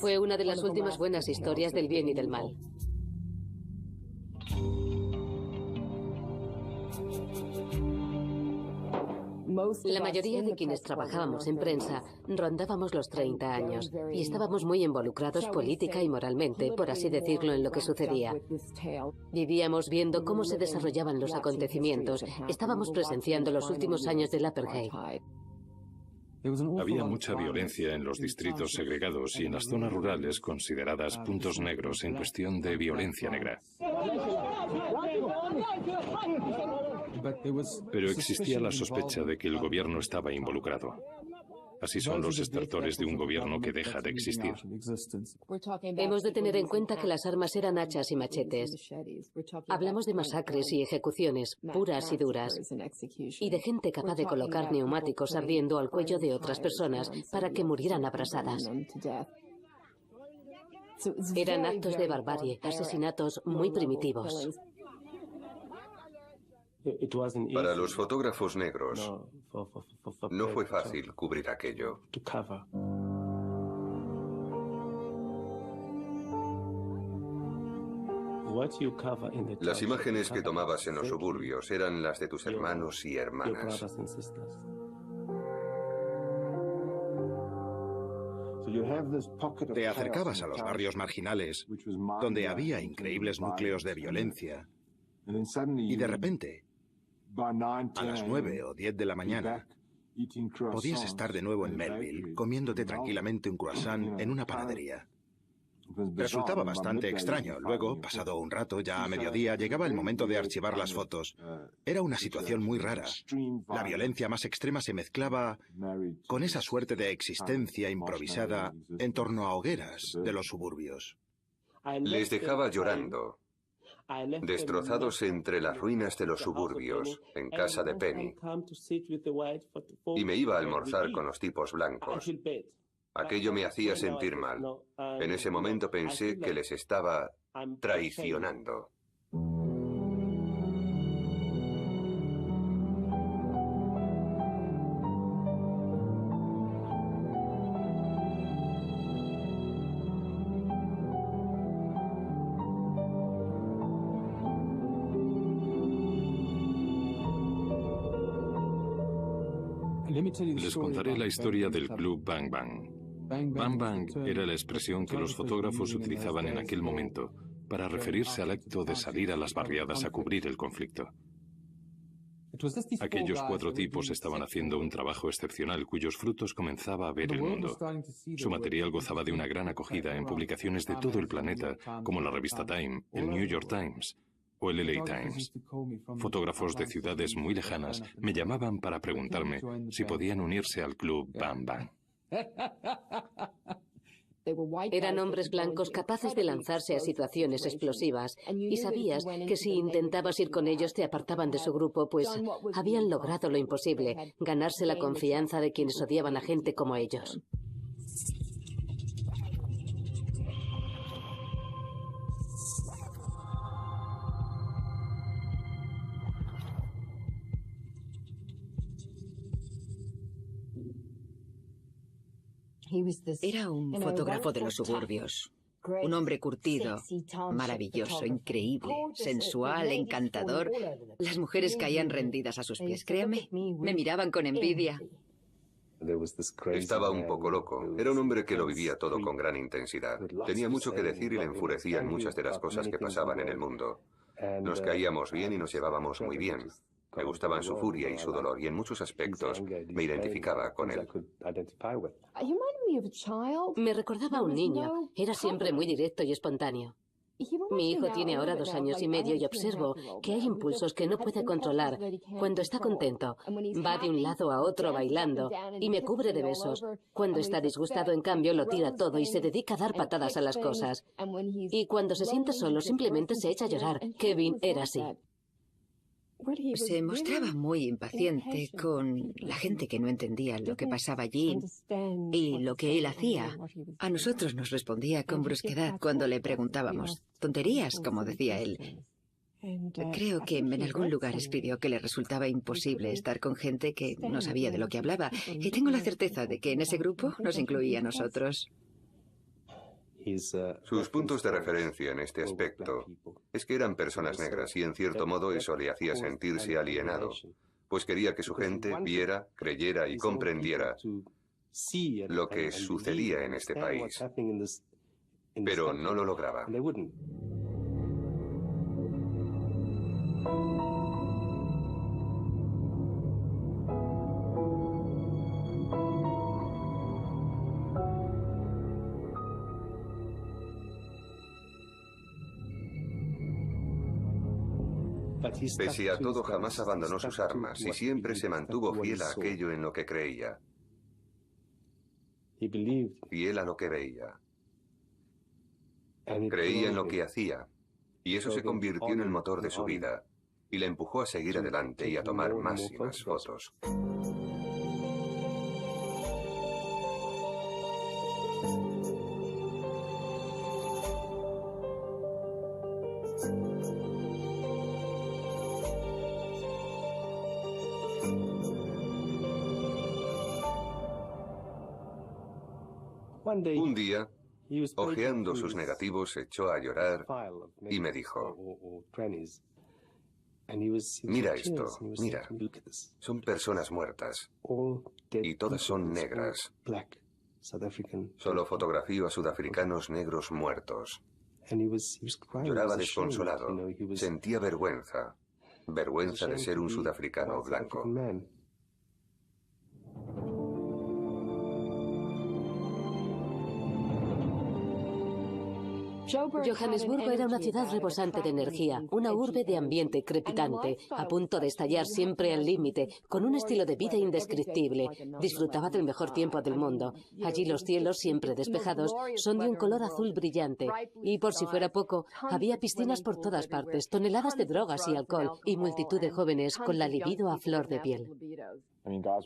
Fue una de las últimas buenas historias del bien y del mal. La mayoría de quienes trabajábamos en prensa rondábamos los 30 años y estábamos muy involucrados política y moralmente, por así decirlo, en lo que sucedía. Vivíamos viendo cómo se desarrollaban los acontecimientos. Estábamos presenciando los últimos años del apartheid. Había mucha violencia en los distritos segregados y en las zonas rurales consideradas puntos negros en cuestión de violencia negra. Pero existía la sospecha de que el gobierno estaba involucrado. Así son los estertores de un gobierno que deja de existir. Hemos de tener en cuenta que las armas eran hachas y machetes. Hablamos de masacres y ejecuciones puras y duras, y de gente capaz de colocar neumáticos ardiendo al cuello de otras personas para que murieran abrasadas. Eran actos de barbarie, asesinatos muy primitivos. Para los fotógrafos negros, no fue fácil cubrir aquello. Las imágenes que tomabas en los suburbios eran las de tus hermanos y hermanas. Te acercabas a los barrios marginales, donde había increíbles núcleos de violencia, y de repente, a las 9 o 10 de la mañana, podías estar de nuevo en Melville, comiéndote tranquilamente un croissant en una panadería. Resultaba bastante extraño. Luego, pasado un rato, ya a mediodía, llegaba el momento de archivar las fotos. Era una situación muy rara. La violencia más extrema se mezclaba con esa suerte de existencia improvisada en torno a hogueras de los suburbios. Les dejaba llorando, destrozados entre las ruinas de los suburbios, en casa de Penny, y me iba a almorzar con los tipos blancos. Aquello me hacía sentir mal. En ese momento pensé que les estaba traicionando. Les contaré la historia del Club Bang Bang. Bang Bang era la expresión que los fotógrafos utilizaban en aquel momento para referirse al acto de salir a las barriadas a cubrir el conflicto. Aquellos 4 tipos estaban haciendo un trabajo excepcional cuyos frutos comenzaba a ver el mundo. Su material gozaba de una gran acogida en publicaciones de todo el planeta, como la revista Time, el New York Times o el LA Times. Fotógrafos de ciudades muy lejanas me llamaban para preguntarme si podían unirse al Club Bang Bang. Eran hombres blancos capaces de lanzarse a situaciones explosivas, y sabías que si intentabas ir con ellos te apartaban de su grupo, pues habían logrado lo imposible, ganarse la confianza de quienes odiaban a gente como ellos. Era un fotógrafo de los suburbios. Un hombre curtido, maravilloso, increíble, sensual, encantador. Las mujeres caían rendidas a sus pies. Créame, me miraban con envidia. Estaba un poco loco. Era un hombre que lo vivía todo con gran intensidad. Tenía mucho que decir y le enfurecían muchas de las cosas que pasaban en el mundo. Nos caíamos bien y nos llevábamos muy bien. Me gustaban su furia y su dolor, y en muchos aspectos me identificaba con él. Me recordaba a un niño. Era siempre muy directo y espontáneo. Mi hijo tiene ahora 2 años y medio y observo que hay impulsos que no puede controlar. Cuando está contento, va de un lado a otro bailando y me cubre de besos. Cuando está disgustado, en cambio, lo tira todo y se dedica a dar patadas a las cosas. Y cuando se siente solo, simplemente se echa a llorar. Kevin era así. Se mostraba muy impaciente con la gente que no entendía lo que pasaba allí y lo que él hacía. A nosotros nos respondía con brusquedad cuando le preguntábamos. Tonterías, como decía él. Creo que en algún lugar escribió que le resultaba imposible estar con gente que no sabía de lo que hablaba. Y tengo la certeza de que en ese grupo nos incluía a nosotros. Sus puntos de referencia en este aspecto es que eran personas negras y en cierto modo eso le hacía sentirse alienado, pues quería que su gente viera, creyera y comprendiera lo que sucedía en este país, pero no lo lograba. Pese a todo, jamás abandonó sus armas y siempre se mantuvo fiel a aquello en lo que creía. Fiel a lo que veía. Creía en lo que hacía, y eso se convirtió en el motor de su vida, y le empujó a seguir adelante y a tomar más y más fotos. Un día, hojeando sus negativos, se echó a llorar y me dijo: mira esto, mira, son personas muertas y todas son negras. Solo fotografío a sudafricanos negros muertos. Lloraba desconsolado, sentía vergüenza, vergüenza de ser un sudafricano blanco. Johannesburgo era una ciudad rebosante de energía, una urbe de ambiente crepitante, a punto de estallar siempre al límite, con un estilo de vida indescriptible. Disfrutaba del mejor tiempo del mundo. Allí los cielos, siempre despejados, son de un color azul brillante. Y por si fuera poco, había piscinas por todas partes, toneladas de drogas y alcohol, y multitud de jóvenes con la libido a flor de piel.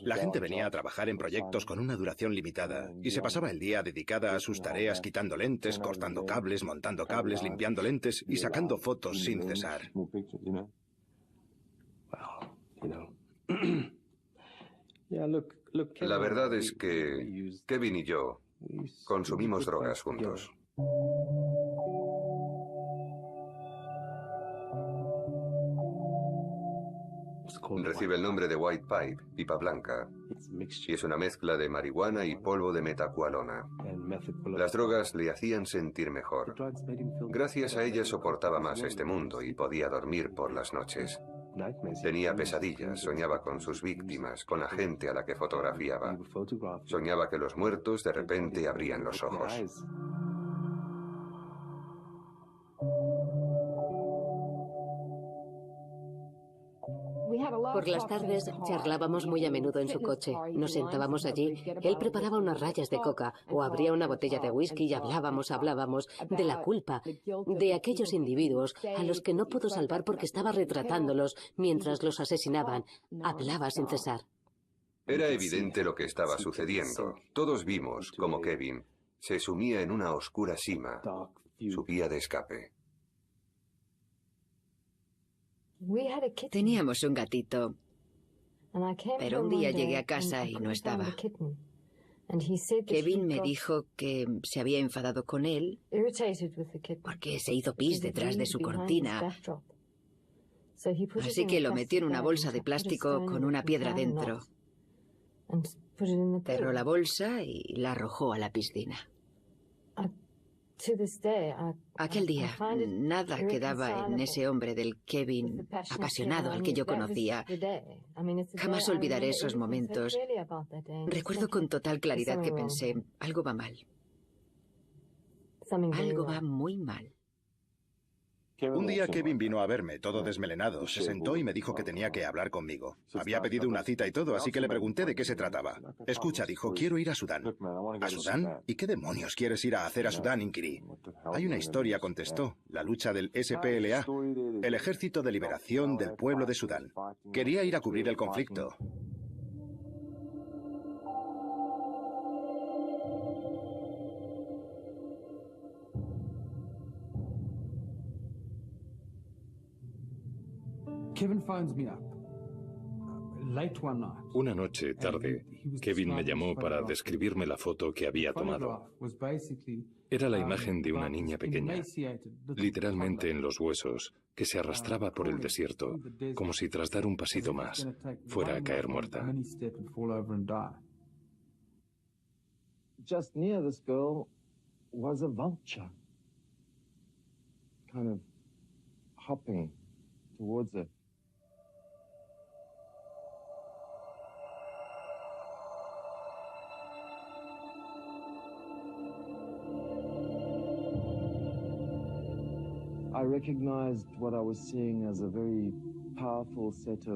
La gente venía a trabajar en proyectos con una duración limitada y se pasaba el día dedicada a sus tareas quitando lentes, cortando cables, montando cables, limpiando lentes y sacando fotos sin cesar. La verdad es que Kevin y yo consumimos drogas juntos. Recibe el nombre de White Pipe, pipa blanca, y es una mezcla de marihuana y polvo de metacualona. Las drogas le hacían sentir mejor. Gracias a ellas soportaba más este mundo y podía dormir por las noches. Tenía pesadillas, soñaba con sus víctimas, con la gente a la que fotografiaba. Soñaba que los muertos de repente abrían los ojos. Por las tardes charlábamos muy a menudo en su coche. Nos sentábamos allí, él preparaba unas rayas de coca o abría una botella de whisky y hablábamos de la culpa, de aquellos individuos a los que no pudo salvar porque estaba retratándolos mientras los asesinaban. Hablaba sin cesar. Era evidente lo que estaba sucediendo. Todos vimos cómo Kevin se sumía en una oscura sima, su vía de escape. Teníamos un gatito, pero un día llegué a casa y no estaba. Kevin me dijo que se había enfadado con él porque se hizo pis detrás de su cortina. Así que lo metió en una bolsa de plástico con una piedra dentro. Cerró la bolsa y la arrojó a la piscina. Aquel día, nada quedaba en ese hombre del Kevin apasionado al que yo conocía. Jamás olvidaré esos momentos. Recuerdo con total claridad que pensé, algo va mal. Algo va muy mal. Un día Kevin vino a verme, todo desmelenado, se sentó y me dijo que tenía que hablar conmigo. Había pedido una cita y todo, así que le pregunté de qué se trataba. Escucha, dijo, quiero ir a Sudán. ¿A Sudán? ¿Y qué demonios quieres ir a hacer a Sudán, inquirí? Hay una historia, contestó, la lucha del SPLA, el Ejército de Liberación del Pueblo de Sudán. Quería ir a cubrir el conflicto. Una noche tarde, Kevin me llamó para describirme la foto que había tomado. Era la imagen de una niña pequeña, literalmente en los huesos, que se arrastraba por el desierto, como si tras dar un pasito más fuera a caer muerta. Just near this girl was a vulture, kind of hopping towards her. I recognized what I was seeing as a very powerful set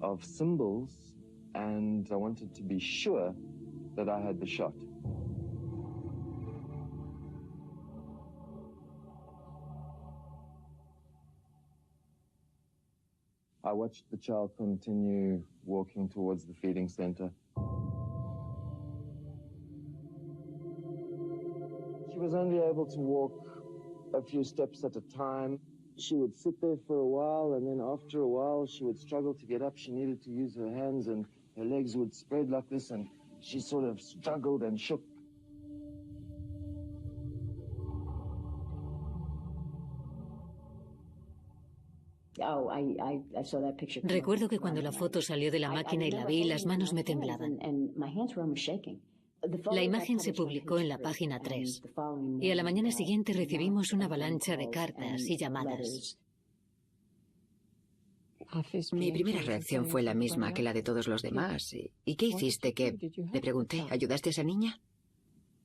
of symbols, and I wanted to be sure that I had the shot. I watched the child continue walking towards the feeding center. She was only able to walk a few steps at a time. She would sit there for a while, and then after a while, she would struggle to get up. She needed to use her hands, and her legs would spread like this, and she sort of struggled and shook. Recuerdo que cuando la foto salió de la máquina y la vi, las manos me temblaban. La imagen se publicó en la página 3 y a la mañana siguiente recibimos una avalancha de cartas y llamadas. Mi primera reacción fue la misma que la de todos los demás. ¿Y qué hiciste, Kev? Le pregunté, ¿ayudaste a esa niña?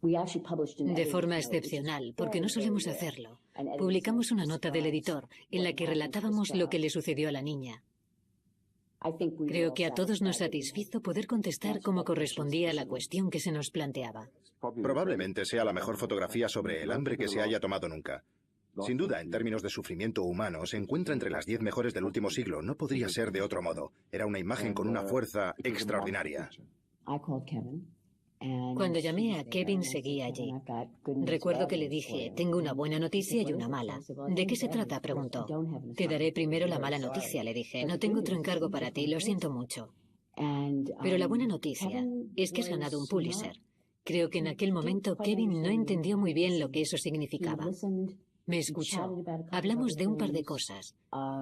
De forma excepcional, porque no solemos hacerlo. Publicamos una nota del editor en la que relatábamos lo que le sucedió a la niña. Creo que a todos nos satisfizo poder contestar como correspondía a la cuestión que se nos planteaba. Probablemente sea la mejor fotografía sobre el hambre que se haya tomado nunca. Sin duda, en términos de sufrimiento humano, se encuentra entre las 10 mejores del último siglo. No podría ser de otro modo. Era una imagen con una fuerza extraordinaria. Cuando llamé a Kevin seguía allí. Recuerdo que le dije, tengo una buena noticia y una mala. ¿De qué se trata?, preguntó. Te daré primero la mala noticia, le dije. No tengo otro encargo para ti, lo siento mucho. Pero la buena noticia es que has ganado un Pulitzer. Creo que en aquel momento Kevin no entendió muy bien lo que eso significaba. Me escuchó. Hablamos de un par de cosas.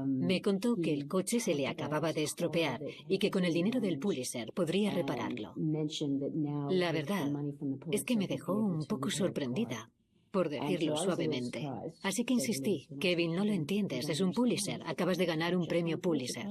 Me contó que el coche se le acababa de estropear y que con el dinero del Pulitzer podría repararlo. La verdad es que me dejó un poco sorprendida, por decirlo suavemente. Así que insistí, Kevin, no lo entiendes, es un Pulitzer, acabas de ganar un premio Pulitzer.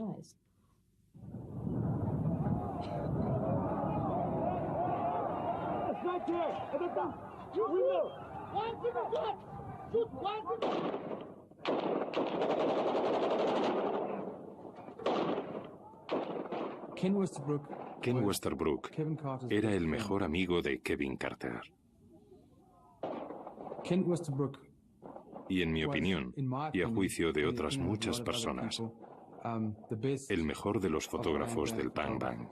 Ken Westerbrook era el mejor amigo de Kevin Carter. Y en mi opinión, y a juicio de otras muchas personas, el mejor de los fotógrafos del Bang Bang.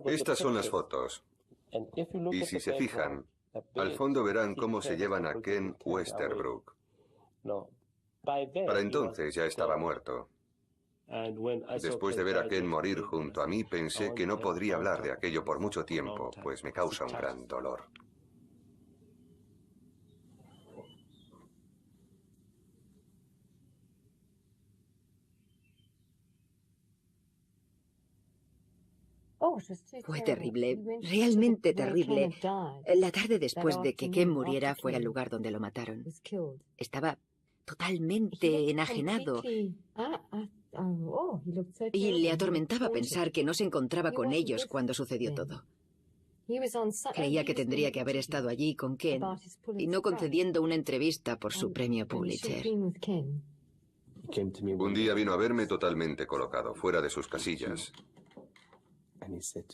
Estas son las fotos. Y si se fijan, al fondo verán cómo se llevan a Ken Westerbrook. Para entonces ya estaba muerto. Después de ver a Ken morir junto a mí, pensé que no podría hablar de aquello por mucho tiempo, pues me causa un gran dolor. Fue terrible, realmente terrible. La tarde después de que Ken muriera fue al lugar donde lo mataron. Estaba totalmente enajenado y le atormentaba pensar que no se encontraba con ellos cuando sucedió todo. Creía que tendría que haber estado allí con Ken y no concediendo una entrevista por su premio Pulitzer. Un día vino a verme totalmente colocado, fuera de sus casillas.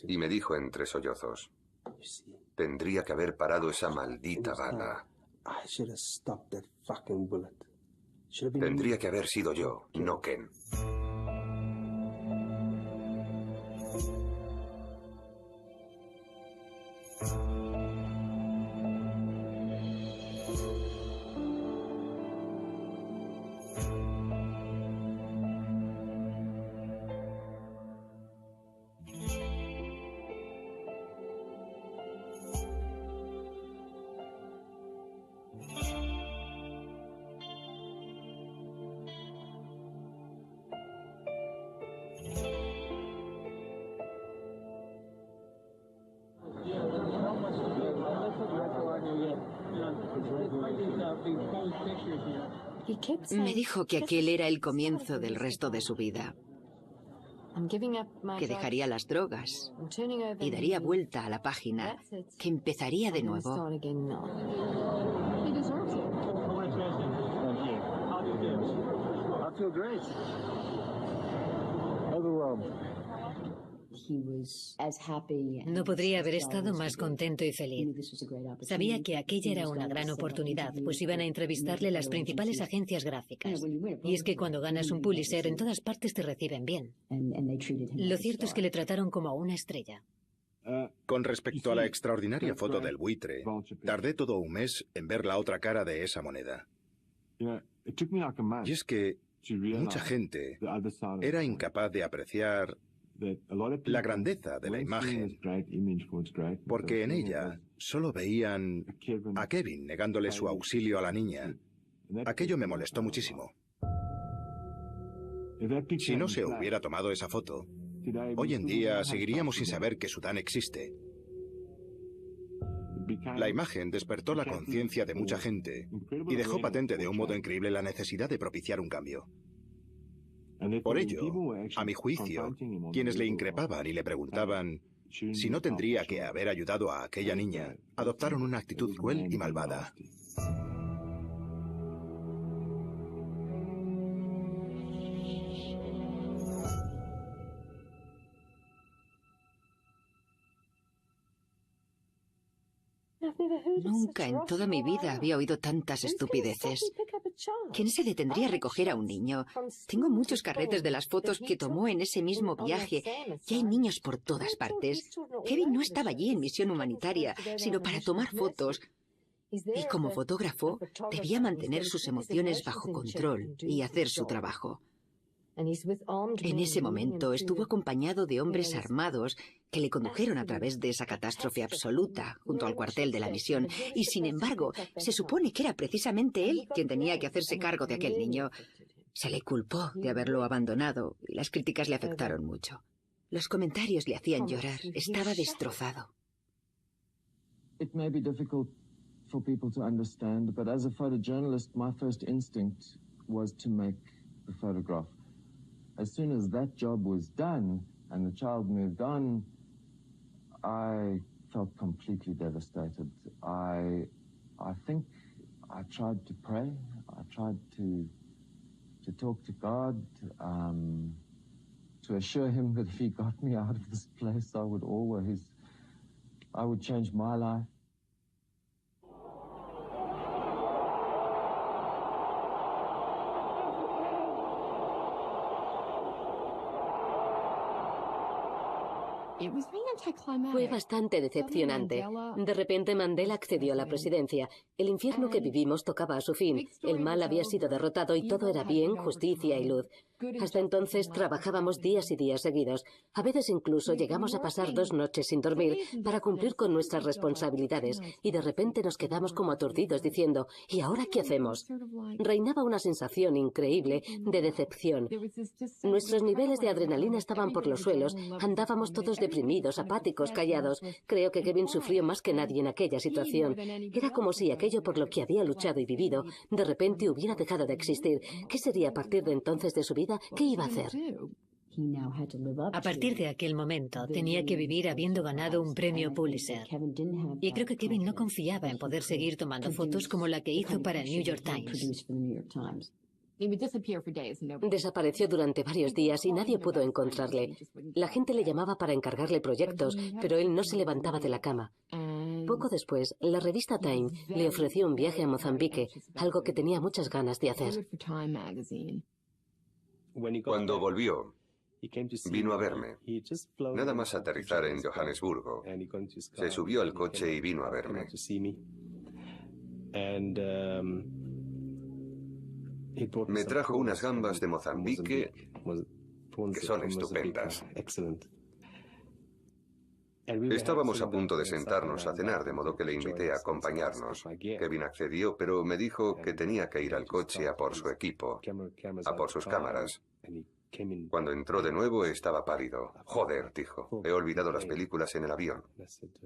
Y me dijo entre sollozos, tendría que haber parado esa maldita bala. Tendría que haber sido yo, no Ken. Me dijo que aquel era el comienzo del resto de su vida, que dejaría las drogas y daría vuelta a la página, que empezaría de nuevo. No podría haber estado más contento y feliz. Sabía que aquella era una gran oportunidad, pues iban a entrevistarle las principales agencias gráficas. Y es que cuando ganas un Pulitzer, en todas partes te reciben bien. Lo cierto es que le trataron como a una estrella. Con respecto a la extraordinaria foto del buitre, tardé todo un mes en ver la otra cara de esa moneda. Y es que mucha gente era incapaz de apreciar la grandeza de la imagen, porque en ella solo veían a Kevin negándole su auxilio a la niña. Aquello me molestó muchísimo. Si no se hubiera tomado esa foto, hoy en día seguiríamos sin saber que Sudán existe. La imagen despertó la conciencia de mucha gente y dejó patente de un modo increíble la necesidad de propiciar un cambio. Por ello, a mi juicio, quienes le increpaban y le preguntaban si no tendría que haber ayudado a aquella niña, adoptaron una actitud cruel y malvada. Nunca en toda mi vida había oído tantas estupideces. ¿Quién se detendría a recoger a un niño? Tengo muchos carretes de las fotos que tomó en ese mismo viaje y hay niños por todas partes. Kevin no estaba allí en misión humanitaria, sino para tomar fotos. Y como fotógrafo, debía mantener sus emociones bajo control y hacer su trabajo. En ese momento estuvo acompañado de hombres armados que le condujeron a través de esa catástrofe absoluta junto al cuartel de la misión. Y sin embargo, se supone que era precisamente él quien tenía que hacerse cargo de aquel niño. Se le culpó de haberlo abandonado y las críticas le afectaron mucho. Los comentarios le hacían llorar. Estaba destrozado. It may be difficult for people to understand, but as a photojournalist, my first instinct was to make the photograph. As soon as that job was done and the child moved on, I felt completely devastated. I think I tried to pray. I tried to talk to God, to assure him that if he got me out of this place, I would change my life. Fue bastante decepcionante. De repente Mandela accedió a la presidencia. El infierno que vivimos tocaba a su fin. El mal había sido derrotado y todo era bien, justicia y luz. Hasta entonces trabajábamos días y días seguidos. A veces incluso llegamos a pasar 2 noches sin dormir para cumplir con nuestras responsabilidades. Y de repente nos quedamos como aturdidos diciendo, ¿y ahora qué hacemos? Reinaba una sensación increíble de decepción. Nuestros niveles de adrenalina estaban por los suelos. Andábamos todos deprimidos, apáticos, callados. Creo que Kevin sufrió más que nadie en aquella situación. Era como si aquello por lo que había luchado y vivido de repente hubiera dejado de existir. ¿Qué sería a partir de entonces de su vida? ¿Qué iba a hacer? A partir de aquel momento, tenía que vivir habiendo ganado un premio Pulitzer. Y creo que Kevin no confiaba en poder seguir tomando fotos como la que hizo para el New York Times. Desapareció durante varios días y nadie pudo encontrarle. La gente le llamaba para encargarle proyectos, pero él no se levantaba de la cama. Poco después, la revista Time le ofreció un viaje a Mozambique, algo que tenía muchas ganas de hacer. Cuando volvió, vino a verme. Nada más aterrizar en Johannesburgo, se subió al coche y vino a verme. Me trajo unas gambas de Mozambique que son estupendas. Estábamos a punto de sentarnos a cenar, de modo que le invité a acompañarnos. Kevin accedió, pero me dijo que tenía que ir al coche a por su equipo, a por sus cámaras. Cuando entró de nuevo estaba pálido. Joder, dijo, he olvidado las películas en el avión.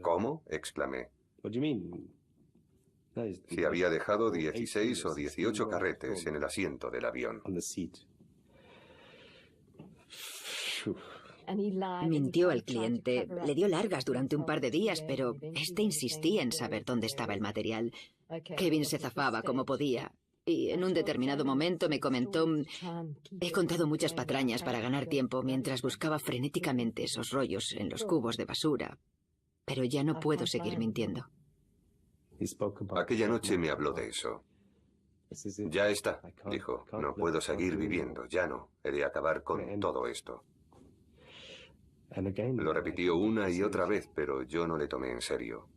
¿Cómo? Exclamé. Si había dejado 16 o 18 carretes en el asiento del avión. Mintió al cliente, le dio largas durante un par de días, pero este insistía en saber dónde estaba el material. Kevin se zafaba como podía. Y en un determinado momento me comentó, he contado muchas patrañas para ganar tiempo mientras buscaba frenéticamente esos rollos en los cubos de basura. Pero ya no puedo seguir mintiendo. Aquella noche me habló de eso. Ya está, dijo, no puedo seguir viviendo, ya no, he de acabar con todo esto. Lo repitió una y otra vez, pero yo no le tomé en serio.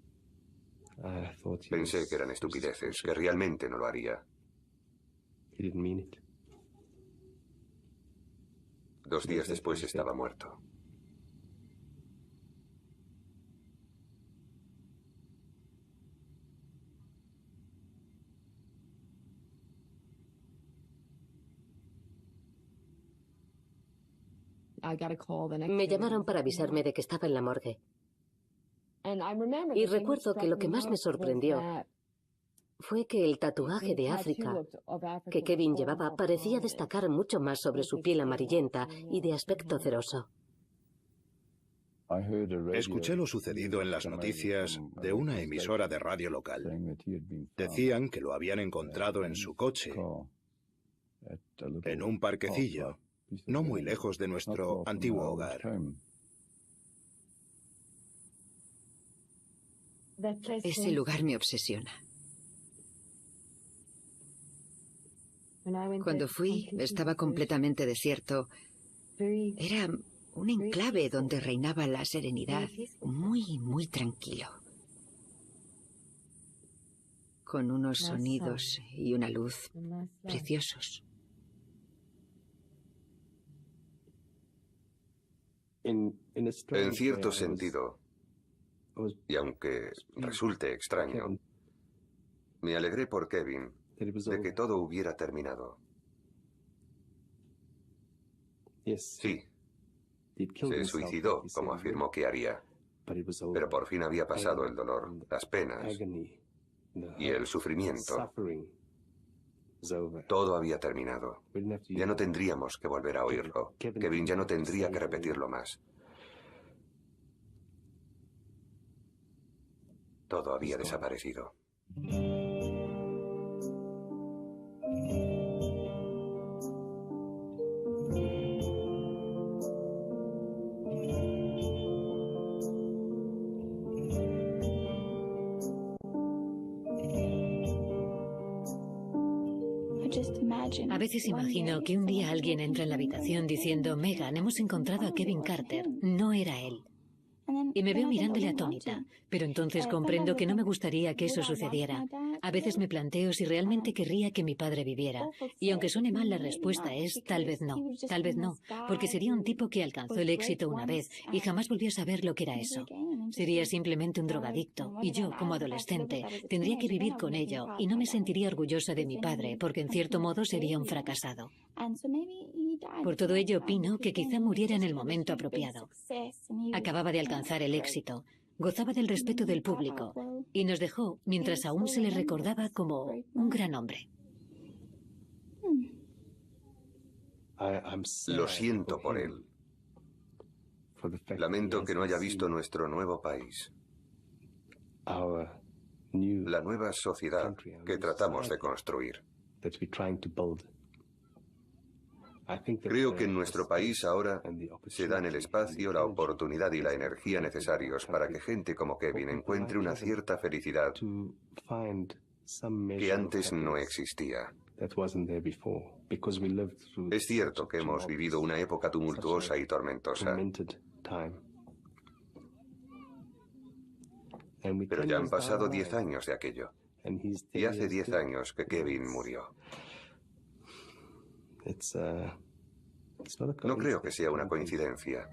Pensé que eran estupideces, que realmente no lo haría. 2 días después estaba muerto. Me llamaron para avisarme de que estaba en la morgue. Y recuerdo que lo que más me sorprendió fue que el tatuaje de África que Kevin llevaba parecía destacar mucho más sobre su piel amarillenta y de aspecto ceroso. Escuché lo sucedido en las noticias de una emisora de radio local. Decían que lo habían encontrado en su coche, en un parquecillo, no muy lejos de nuestro antiguo hogar. Ese lugar me obsesiona. Cuando fui, estaba completamente desierto. Era un enclave donde reinaba la serenidad, muy, muy tranquilo. Con unos sonidos y una luz preciosos. En cierto sentido, y aunque resulte extraño, me alegré por Kevin de que todo hubiera terminado. Sí, se suicidó, como afirmó que haría, pero por fin había pasado el dolor, las penas y el sufrimiento. Todo había terminado. Ya no tendríamos que volver a oírlo. Kevin ya no tendría que repetirlo más. Todo había desaparecido. A veces imagino que un día alguien entra en la habitación diciendo, Megan, hemos encontrado a Kevin Carter. No era él. Y me veo mirándole atónita, pero entonces comprendo que no me gustaría que eso sucediera. A veces me planteo si realmente querría que mi padre viviera. Y aunque suene mal, la respuesta es tal vez no, porque sería un tipo que alcanzó el éxito una vez y jamás volvió a saber lo que era eso. Sería simplemente un drogadicto, y yo, como adolescente, tendría que vivir con ello y no me sentiría orgullosa de mi padre, porque en cierto modo sería un fracasado. Por todo ello, opino que quizá muriera en el momento apropiado. Acababa de alcanzar el éxito, gozaba del respeto del público y nos dejó mientras aún se le recordaba como un gran hombre. Lo siento por él. Lamento que no haya visto nuestro nuevo país, la nueva sociedad que tratamos de construir. Creo que en nuestro país ahora se dan el espacio, la oportunidad y la energía necesarios para que gente como Kevin encuentre una cierta felicidad que antes no existía. Es cierto que hemos vivido una época tumultuosa y tormentosa, pero ya han pasado 10 años de aquello. Y hace 10 años que Kevin murió. No creo que sea una coincidencia.